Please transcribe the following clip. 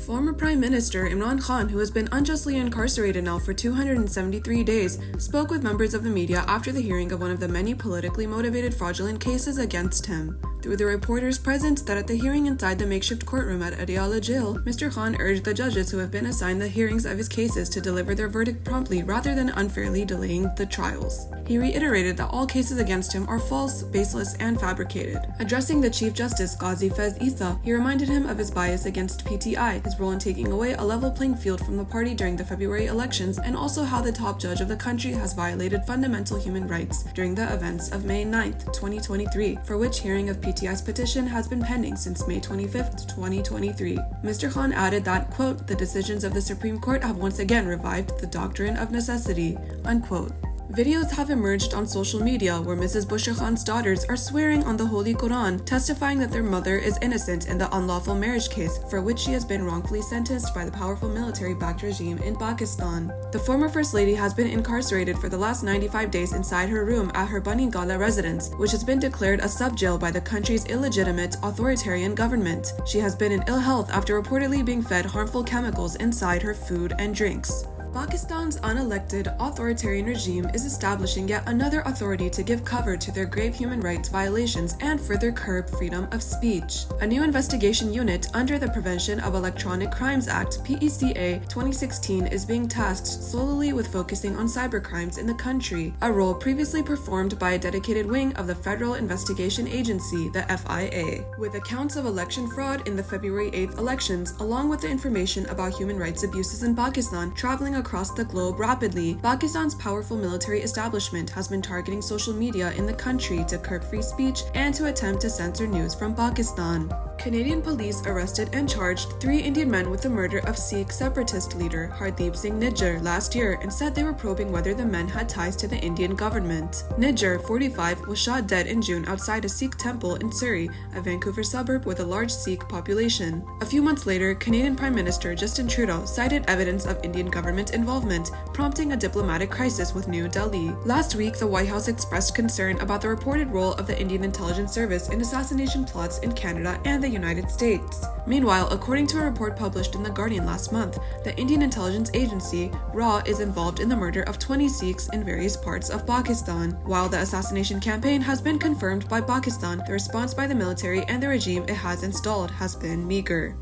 Former Prime Minister Imran Khan, who has been unjustly incarcerated now for 273 days, spoke with members of the media after the hearing of one of the many politically motivated fraudulent cases against him. Through the reporters present that at the hearing inside the makeshift courtroom at Adiala jail, Mr. Khan urged the judges who have been assigned the hearings of his cases to deliver their verdict promptly rather than unfairly delaying the trials. He reiterated that all cases against him are false, baseless, and fabricated. Addressing the Chief Justice Ghazi Faiz Issa, he reminded him of his bias against PTI, his role in taking away a level playing field from the party during the February elections, and also how the top judge of the country has violated fundamental human rights during the events of May 9, 2023, for which hearing of PTI's petition has been pending since May 25, 2023. Mr. Khan added that, quote, "The decisions of the Supreme Court have once again revived the doctrine of necessity," unquote. Videos have emerged on social media where Mrs. Bushr Khan's daughters are swearing on the Holy Quran, testifying that their mother is innocent in the unlawful marriage case for which she has been wrongfully sentenced by the powerful military-backed regime in Pakistan. The former First Lady has been incarcerated for the last 95 days inside her room at her Bani Gala residence, which has been declared a sub-jail by the country's illegitimate authoritarian government. She has been in ill health after reportedly being fed harmful chemicals inside her food and drinks. Pakistan's unelected authoritarian regime is establishing yet another authority to give cover to their grave human rights violations and further curb freedom of speech. A new investigation unit under the Prevention of Electronic Crimes Act (PECA) 2016 is being tasked solely with focusing on cybercrimes in the country, a role previously performed by a dedicated wing of the Federal Investigation Agency, the FIA. With accounts of election fraud in the February 8th elections, along with the information about human rights abuses in Pakistan traveling across the globe rapidly, Pakistan's powerful military establishment has been targeting social media in the country to curb free speech and to attempt to censor news from Pakistan. Canadian police arrested and charged 3 Indian men with the murder of Sikh separatist leader Hardeep Singh Nijjar last year and said they were probing whether the men had ties to the Indian government. Nijjar, 45, was shot dead in June outside a Sikh temple in Surrey, a Vancouver suburb with a large Sikh population. A few months later, Canadian Prime Minister Justin Trudeau cited evidence of Indian government involvement, prompting a diplomatic crisis with New Delhi. Last week, the White House expressed concern about the reported role of the Indian intelligence service in assassination plots in Canada and the United States. Meanwhile, according to a report published in The Guardian last month, the Indian intelligence agency, RAW, is involved in the murder of 20 Sikhs in various parts of Pakistan. While the assassination campaign has been confirmed by Pakistan, the response by the military and the regime it has installed has been meager.